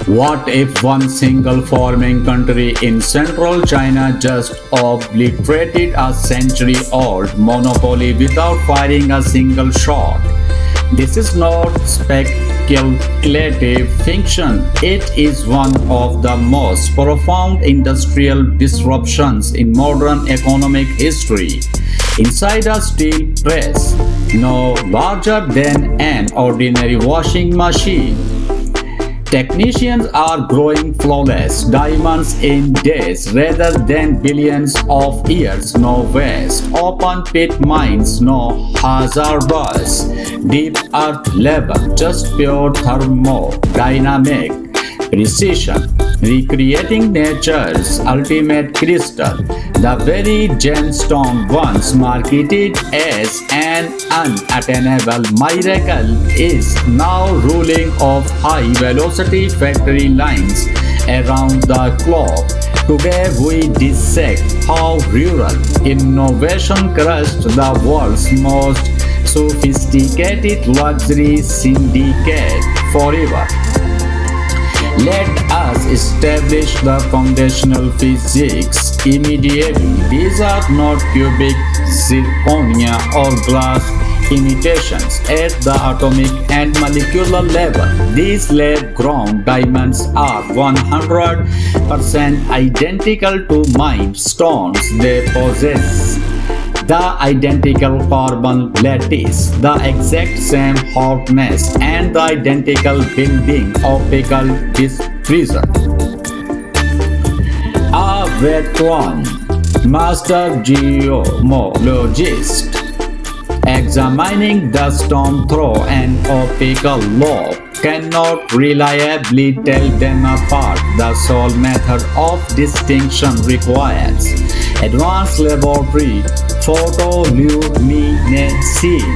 What if one single farming country in central China just obliterated a century-old monopoly without firing a single shot? This is not speculative fiction. It is one of the most profound industrial disruptions in modern economic history. Inside a steel press, no larger than an ordinary washing machine, technicians are growing flawless diamonds in days rather than billions of years. No waste, open pit mines, no hazardous deep earth level, just pure thermodynamic precision, recreating nature's ultimate crystal. The very gemstone once marketed as an unattainable miracle is now ruling off high-velocity factory lines around the clock. Today we dissect how rural innovation crushed the world's most sophisticated luxury syndicate forever. Let us establish the foundational physics immediately. These are not cubic zirconia or glass imitations at the atomic and molecular level. These lab-grown diamonds are 100% identical to mined stones. They possess the identical carbon lattice, the exact same hardness, and the identical building optical diffusion. A veteran master geomologist examining the stone through an optical lobe cannot reliably tell them apart. The sole method of distinction requires advanced laboratory photoluminescence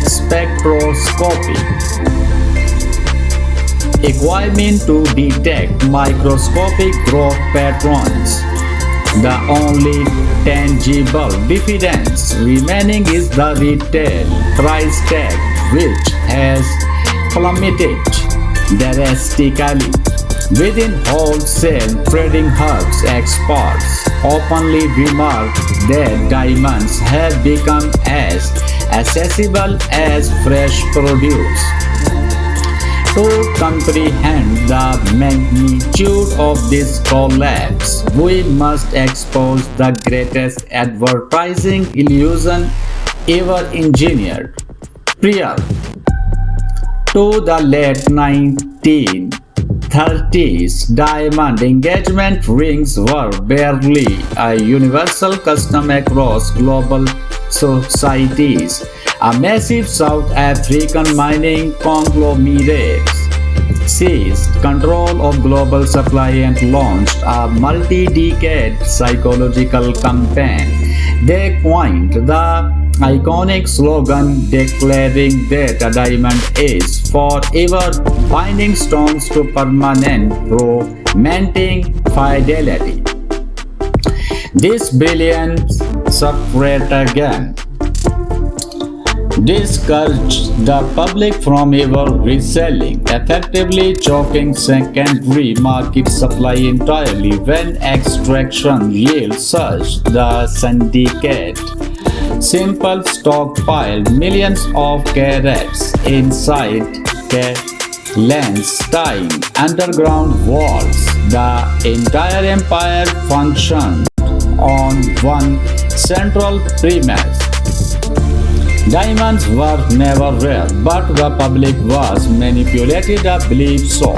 spectroscopy equipment to detect microscopic growth patterns. The only tangible evidence remaining is the retail price tag, which has plummeted drastically. Within wholesale trading hubs, experts openly remark that diamonds have become as accessible as fresh produce. To comprehend the magnitude of this collapse, we must expose the greatest advertising illusion ever engineered. Prior to the late 1930s, diamond engagement rings were barely a universal custom across global societies. A massive South African mining conglomerate seized control of global supply and launched a multi-decade psychological campaign. They coined the iconic slogan declaring that a diamond is forever, binding stones to permanent romantic fidelity. This brilliant stratagem discouraged the public from ever reselling, effectively choking secondary market supply entirely. When extraction yields surged, the syndicate simple stockpiled millions of carats inside clandestine underground vaults. The entire empire functioned on one central premise. Diamonds were never rare, but the public was manipulated to believe so.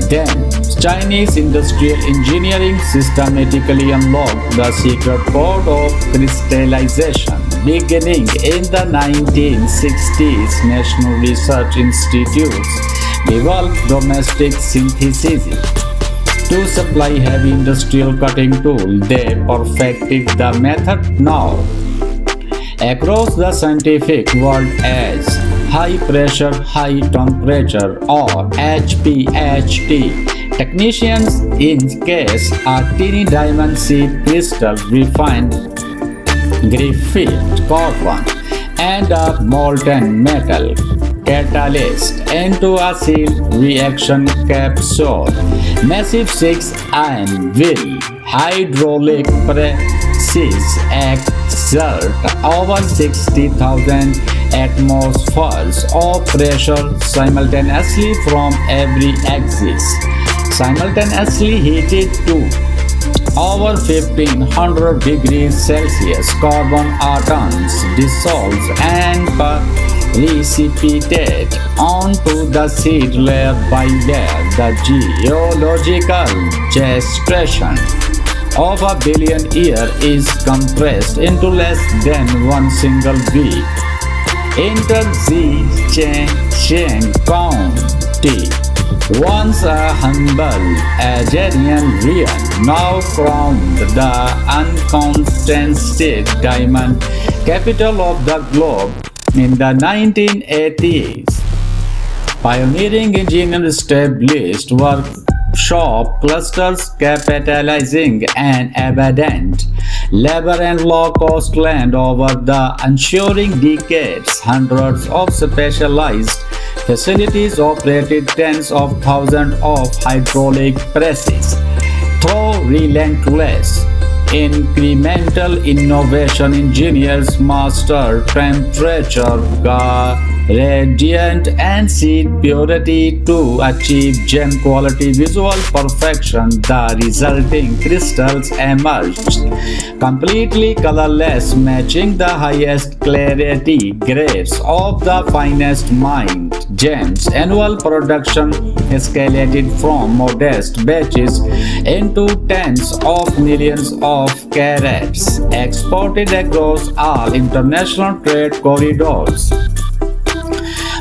Then, Chinese industrial engineering systematically unlocked the secret code of crystallization. Beginning in the 1960s, national research institutes developed domestic synthesis to supply heavy industrial cutting tools. They perfected the method now across the scientific world as high pressure, high temperature or HPHT. Technicians encase a tiny diamond seed crystal, refined graphite, carbon, and a molten metal catalyst into a sealed reaction capsule. Massive 6-ion will hydraulic presses exert over 60,000 atmospheres of pressure simultaneously from every axis. Simultaneously heated to over 1500 degrees Celsius, carbon atoms dissolve and precipitate onto the seed layer by layer. The geological gestation of a billion years is compressed into less than one single week. Enter Zhecheng County, once a humble agrarian region, now crowned the uncontested diamond capital of the globe in the 1980s. Pioneering engineers established workshop clusters capitalizing on abundant labor and low-cost land over the ensuing decades. Hundreds of specialized facilities operated tens of thousands of hydraulic presses. Through relentless incremental innovation, engineers mastered temperature, gradient, and seed purity to achieve gem quality visual perfection. The resulting crystals emerged completely colorless, matching the highest clarity grades of the finest mined gems. Annual production escalated from modest batches into tens of millions of carats, exported across all international trade corridors.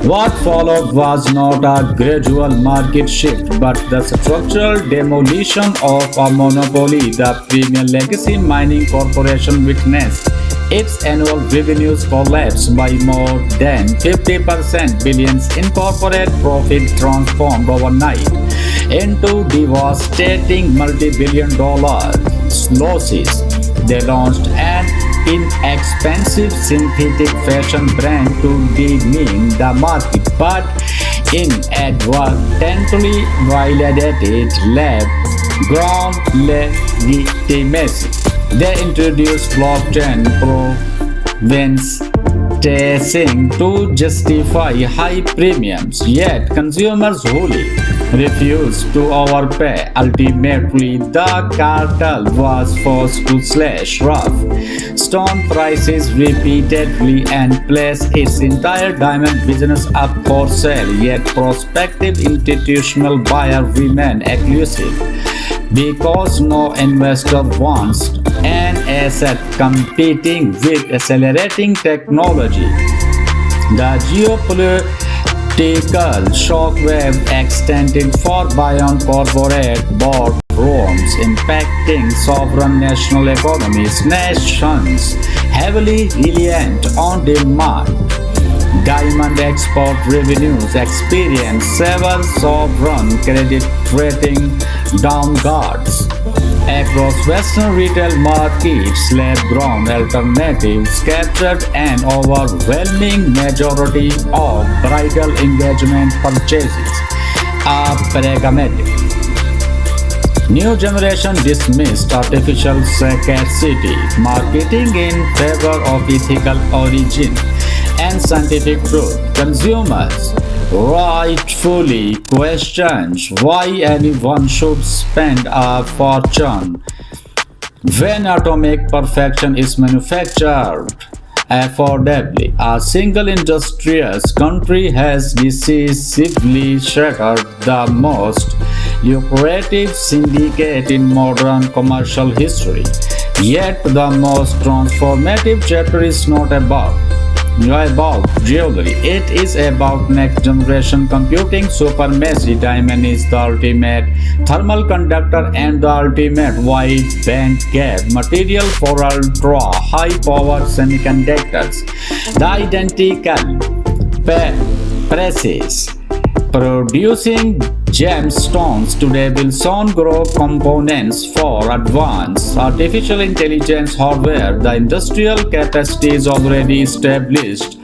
What followed was not a gradual market shift, but the structural demolition of a monopoly. The Premier Legacy Mining Corporation witnessed its annual revenues collapse by more than 50%. Billions in corporate profit transformed overnight into devastating multi-billion-dollar losses. They launched an inexpensive synthetic fashion brand to demean the market, but inadvertently violated lab-grown legitimacy. They introduced blockchain provenance testing to justify high premiums, yet consumers wholly refused to overpay. Ultimately, the cartel was forced to slash rough stone prices repeatedly and place its entire diamond business up for sale, yet prospective institutional buyers remain elusive because no investor wants an asset competing with accelerating technology. The geopolitical shockwave extended far beyond corporate boardrooms, impacting sovereign national economies. Nations heavily reliant on demand diamond export revenues experienced several sovereign credit rating downgrades. Across Western retail markets, lab-grown alternatives captured an overwhelming majority of bridal engagement purchases. A pragmatic new generation dismissed artificial scarcity marketing in favor of ethical origin and scientific truth. Consumers rightfully questions why anyone should spend a fortune when atomic perfection is manufactured affordably. A single industrious country has decisively shattered the most lucrative syndicate in modern commercial history. Yet the most transformative chapter is not about jewelry. It is about next generation computing. Supremacy. Diamond is the ultimate thermal conductor and the ultimate wide band gap material for ultra high power semiconductors. The identical presses producing gemstones today will soon grow components for advanced artificial intelligence hardware. The industrial capacity is already established.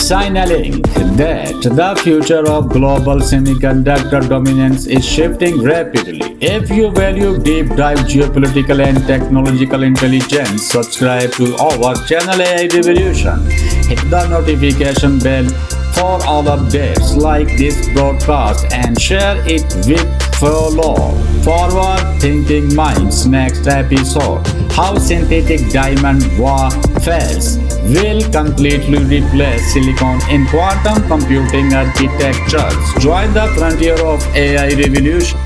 signaling that the future of global semiconductor dominance is shifting rapidly. If you value deep dive geopolitical and technological intelligence, subscribe to our channel AI Revolution. Hit the notification bell for all updates, like this broadcast and share it with fellow forward-thinking minds. Next episode: how synthetic diamond warfare will completely replace silicon in quantum computing architectures. Join the frontier of AI revolution.